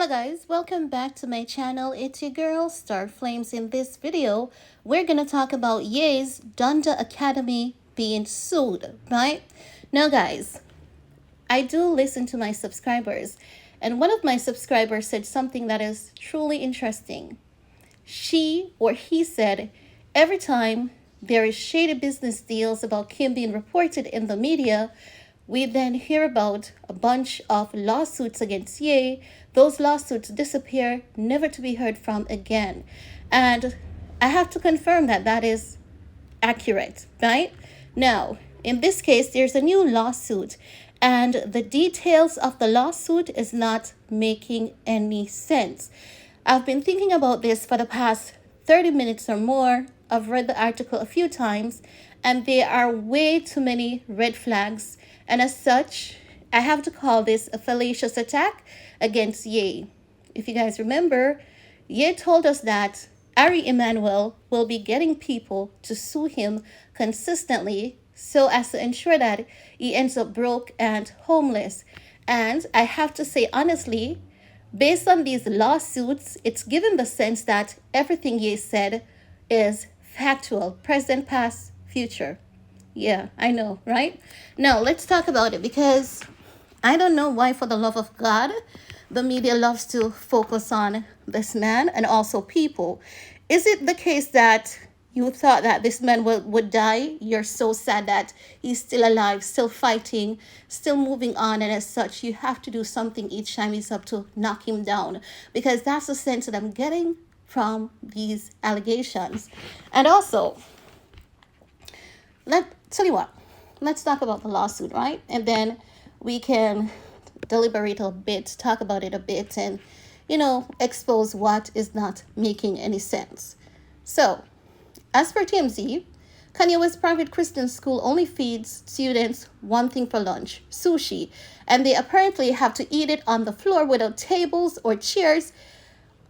Hello guys, welcome back to my channel. It's your girl Star Flames. In this video, we're gonna talk about Ye's Donda Academy being sued, right? Now guys, I do listen to my subscribers, and one of my subscribers said something that is truly interesting. She or he said, every time there is shady business deals about Kim being reported in the media, we then hear about a bunch of lawsuits against Ye. Those lawsuits disappear, never to be heard from again. And I have to confirm that that is accurate, right? Now, in this case, there's a new lawsuit, and the details of the lawsuit is not making any sense. I've been thinking about this for the past 30 minutes or more. I've read the article a few times, and there are way too many red flags. And as such, I have to call this a fallacious attack against Ye. If you guys remember, Ye told us that Ari Emanuel will be getting people to sue him consistently so as to ensure that he ends up broke and homeless. And I have to say honestly, based on these lawsuits, it's given the sense that everything Ye said is factual, present, past, future. Yeah, I know, right? Now, let's talk about it, because I don't know why, for the love of God, the media loves to focus on this man and also people. Is it the case that you thought that this man would die? You're so sad that he's still alive, still fighting, still moving on, and as such, you have to do something each time he's up to knock him down, because that's the sense that I'm getting from these allegations. And also, tell you what, let's talk about the lawsuit, right? And then we can deliberate a bit, talk about it a bit, and, expose what is not making any sense. So, as per TMZ, Kanye West's private Christian school only feeds students one thing for lunch, sushi, and they apparently have to eat it on the floor without tables or chairs,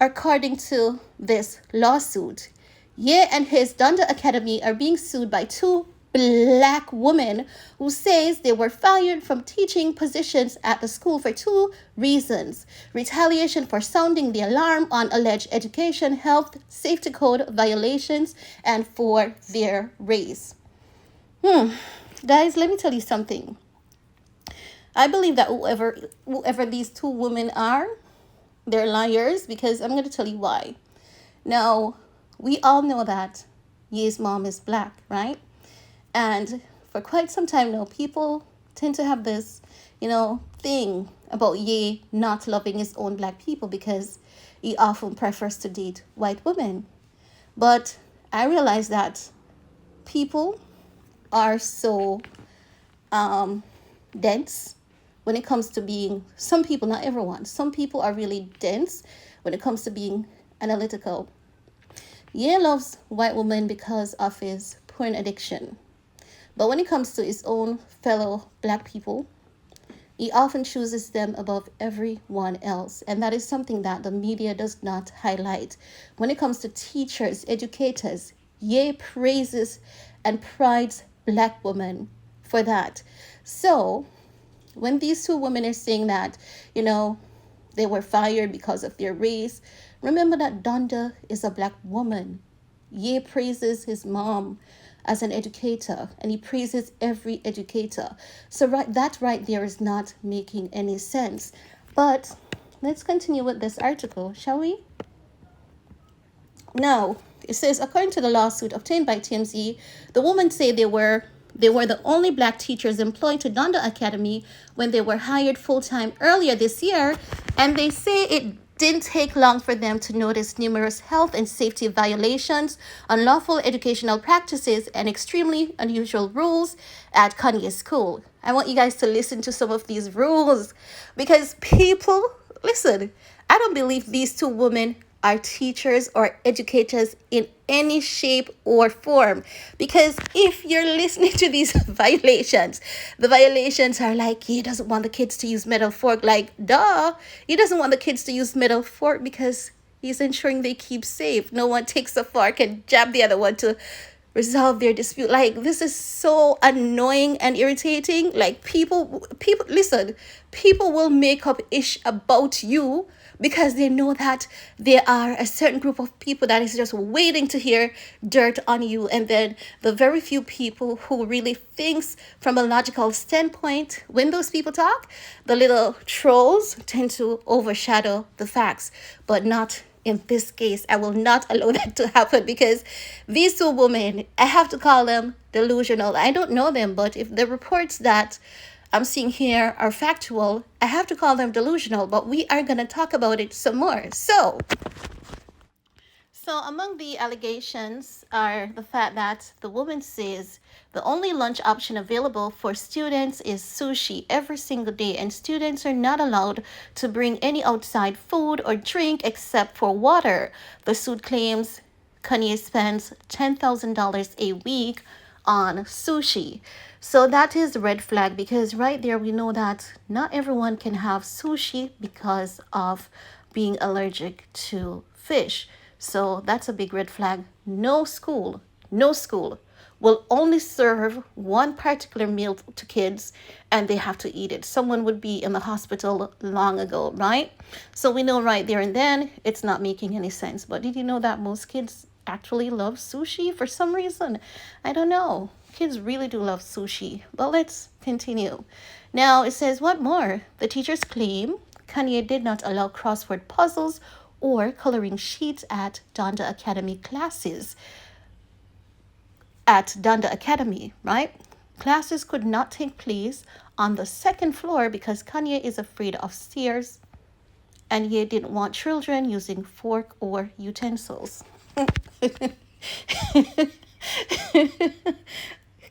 according to this lawsuit. Ye and his Donda Academy are being sued by two Black women who says they were fired from teaching positions at the school for two reasons: retaliation for sounding the alarm on alleged education, health, safety code violations, and for their race. Guys, let me tell you something. I believe that whoever these two women are, they're liars, because I'm going to tell you why. Now, we all know that Ye's mom is Black, right? And for quite some time now, people tend to have this, thing about Ye not loving his own Black people because he often prefers to date white women. But I realize that people are so dense when it comes to being, some people, not everyone, some people are really dense when it comes to being analytical. Ye loves white women because of his porn addiction. But when it comes to his own fellow Black people, he often chooses them above everyone else. And that is something that the media does not highlight. When it comes to teachers, educators, Ye praises and prides Black women for that. So when these two women are saying that, they were fired because of their race, remember that Donda is a Black woman. Ye praises his mom as an educator, and he praises every educator. So that right there is not making any sense. But let's continue with this article, shall we? Now, it says, according to the lawsuit obtained by TMZ, the women say they were the only Black teachers employed to Donda Academy when they were hired full-time earlier this year, and they say it didn't take long for them to notice numerous health and safety violations, unlawful educational practices, and extremely unusual rules at Kanye's school. I want you guys to listen to some of these rules, because people, listen, I don't believe these two women are teachers or educators in any shape or form. Because if you're listening to these violations, the violations are like, he doesn't want the kids to use metal fork. Like, duh, he doesn't want the kids to use metal fork because he's ensuring they keep safe. No one takes a fork and jab the other one to resolve their dispute. Like, this is so annoying and irritating. Like, people listen, people will make up ish about you, because they know that there are a certain group of people that is just waiting to hear dirt on you, and then the very few people who really thinks from a logical standpoint, when those people talk, the little trolls tend to overshadow the facts. But not in this case. I will not allow that to happen, because these two women, I have to call them delusional. I don't know them, but if the reports that I'm seeing here are factual, I have to call them delusional. But we are going to talk about it some more. So among the allegations are the fact that the woman says the only lunch option available for students is sushi every single day, and students are not allowed to bring any outside food or drink except for water. The suit claims Kanye spends $10,000 a week on sushi. So that is a red flag, because right there we know that not everyone can have sushi because of being allergic to fish. So that's a big red flag. No school will only serve one particular meal to kids, and they have to eat it. Someone would be in the hospital long ago, right? So we know right there and then it's not making any sense. But did you know that most kids actually love sushi for some reason? I don't know. Kids really do love sushi. But let's continue. Now it says, what more? The teachers claim Kanye did not allow crossword puzzles or coloring sheets at Donda Academy classes. At Donda Academy, right? Classes could not take place on the second floor because Kanye is afraid of stairs, and he didn't want children using fork or utensils.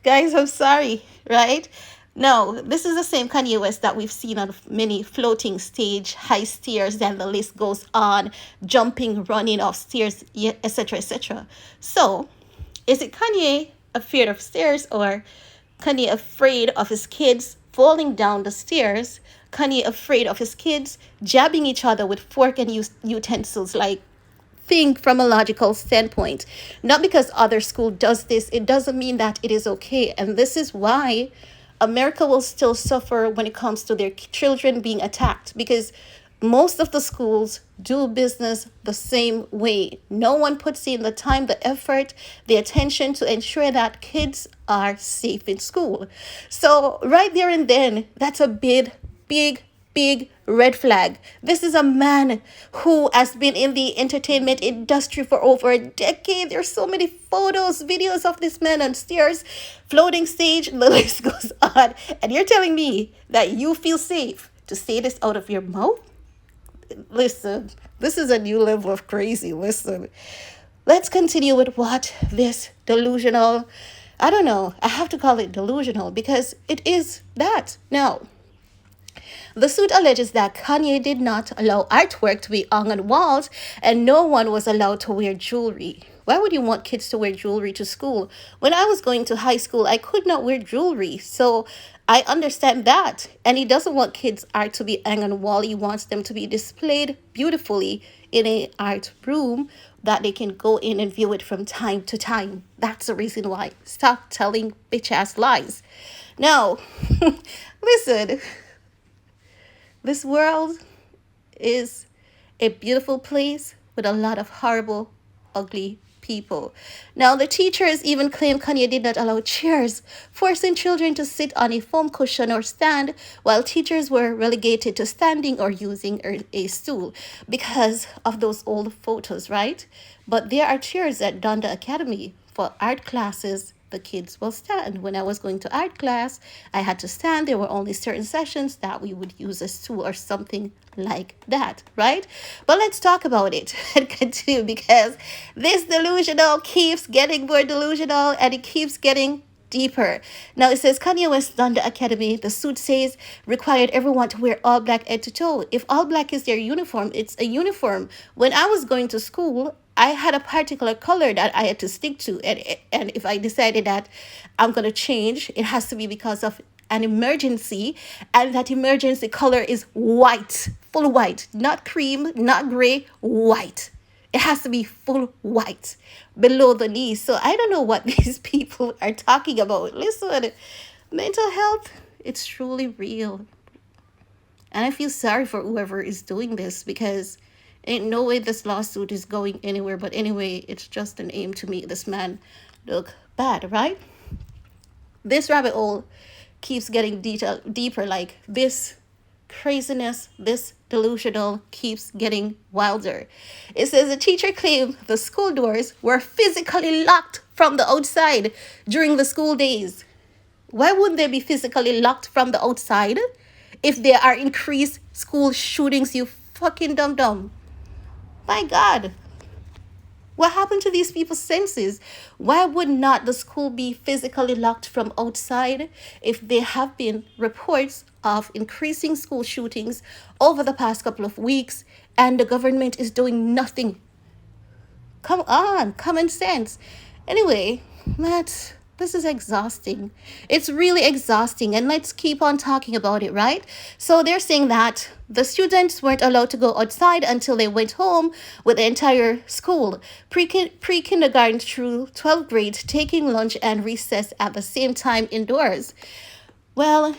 Guys, I'm sorry, right? No, this is the same Kanye West that we've seen on many floating stage, high stairs, and the list goes on, jumping, running off stairs, etc., etc. So, is it Kanye afraid of stairs, or Kanye afraid of his kids falling down the stairs? Kanye afraid of his kids jabbing each other with fork and utensils? Like, think from a logical standpoint. Not because other school does this, it doesn't mean that it is okay. And this is why America will still suffer when it comes to their children being attacked, because most of the schools do business the same way. No one puts in the time, the effort, the attention to ensure that kids are safe in school. So right there and then, that's a big red flag. This is a man who has been in the entertainment industry for over a decade. There's so many photos, videos of this man on stairs, floating stage, the list goes on. And you're telling me that you feel safe to say this out of your mouth? Listen, this is a new level of crazy. Listen, let's continue with what this delusional, I don't know, I have to call it delusional because it is that. Now, the suit alleges that Kanye did not allow artwork to be hung on walls, and no one was allowed to wear jewelry. Why would you want kids to wear jewelry to school? When I was going to high school, I could not wear jewelry. So I understand that. And he doesn't want kids' art to be hung on a wall. He wants them to be displayed beautifully in an art room that they can go in and view it from time to time. That's the reason why. Stop telling bitch-ass lies. Now, listen. This world is a beautiful place with a lot of horrible, ugly people. Now, the teachers even claim Kanye did not allow chairs, forcing children to sit on a foam cushion or stand, while teachers were relegated to standing or using a stool because of those old photos, right? But there are chairs at Donda Academy for art classes. The kids will stand. When I was going to art class, I had to stand. There were only certain sessions that we would use a stool or something like that, right? But let's talk about it and continue, because this delusional keeps getting more delusional and it keeps getting deeper. Now it says Kanye West Donda Academy, the suit says, required everyone to wear all black head to toe. If all black is their uniform, it's a uniform. When I was going to school, I had a particular color that I had to stick to. And if I decided that I'm going to change, it has to be because of an emergency. And that emergency color is white, full white, not cream, not gray, white. It has to be full white below the knees. So I don't know what these people are talking about. Listen, mental health, it's truly real. And I feel sorry for whoever is doing this, because ain't no way this lawsuit is going anywhere. But anyway, it's just an aim to make this man look bad, right? This rabbit hole keeps getting deeper. Like, this craziness, this delusional keeps getting wilder. It says the teacher claimed the school doors were physically locked from the outside during the school days. Why wouldn't they be physically locked from the outside if there are increased school shootings, you fucking dum dum? My God. What happened to these people's senses? Why would not the school be physically locked from outside if there have been reports of increasing school shootings over the past couple of weeks and the government is doing nothing? Come on, common sense. Anyway, this is exhausting. It's really exhausting, and let's keep on talking about it, right? So they're saying that the students weren't allowed to go outside until they went home with the entire school, pre-kindergarten through 12th grade, taking lunch and recess at the same time indoors. Well,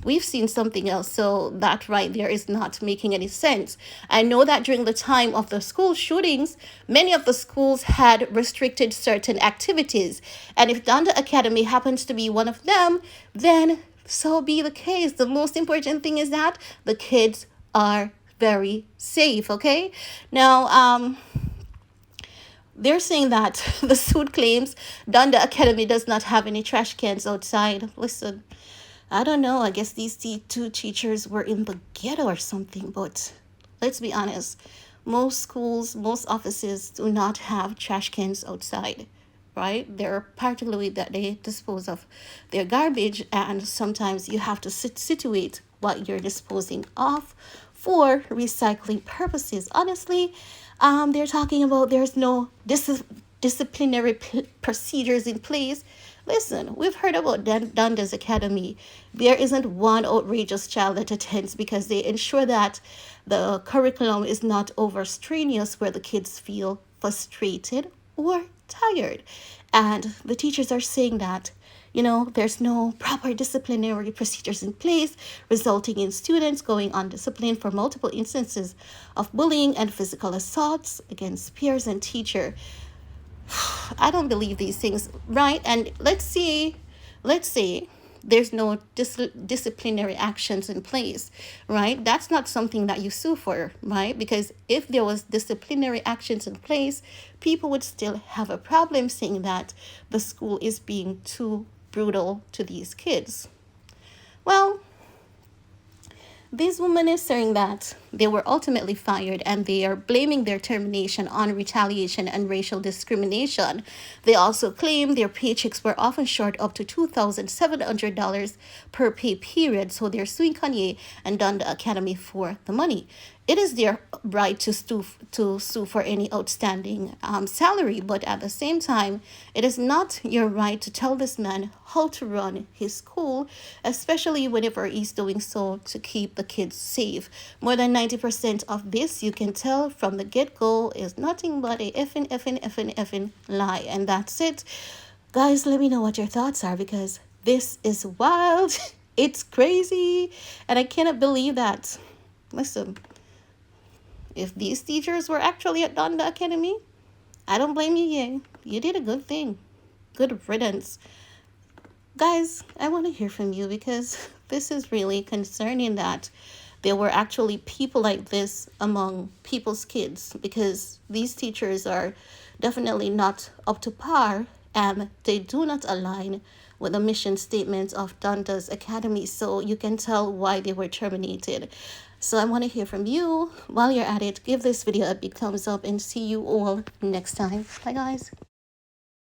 we've seen something else, so that right there is not making any sense. I know that during the time of the school shootings, many of the schools had restricted certain activities. And if Donda Academy happens to be one of them, then so be the case. The most important thing is that the kids are very safe, okay? Now, they're saying that the suit claims Donda Academy does not have any trash cans outside. Listen, I don't know. I guess these two teachers were in the ghetto or something. But let's be honest. Most schools, most offices do not have trash cans outside, right? There are particularly that they dispose of their garbage. And sometimes you have to situate what you're disposing of for recycling purposes. Honestly, they're talking about there's no disciplinary procedures in place. Listen, we've heard about Dundas Academy. There isn't one outrageous child that attends because they ensure that the curriculum is not over strenuous where the kids feel frustrated or tired. And the teachers are saying that, there's no proper disciplinary procedures in place, resulting in students going undisciplined for multiple instances of bullying and physical assaults against peers and teacher. I don't believe these things, right? And let's say there's no disciplinary actions in place, right? That's not something that you sue for, right? Because if there was disciplinary actions in place, people would still have a problem saying that the school is being too brutal to these kids. Well, this woman is saying that they were ultimately fired and they are blaming their termination on retaliation and racial discrimination. They also claim their paychecks were often short up to $2,700 per pay period. So they're suing Kanye and Donda Academy for the money. It is their right to sue for any outstanding salary, but at the same time, it is not your right to tell this man how to run his school, especially whenever he's doing so to keep the kids safe. More than 90% of this, you can tell from the get-go, is nothing but a effing lie, and that's it. Guys, let me know what your thoughts are, because this is wild. It's crazy, and I cannot believe that. Listen, if these teachers were actually at Donda Academy, I don't blame you, yeah. You did a good thing. Good riddance. Guys, I want to hear from you, because this is really concerning that there were actually people like this among people's kids, because these teachers are definitely not up to par and they do not align with the mission statement of Donda's Academy. So you can tell why they were terminated. So I want to hear from you. While you're at it, give this video a big thumbs up and see you all next time. Bye, guys.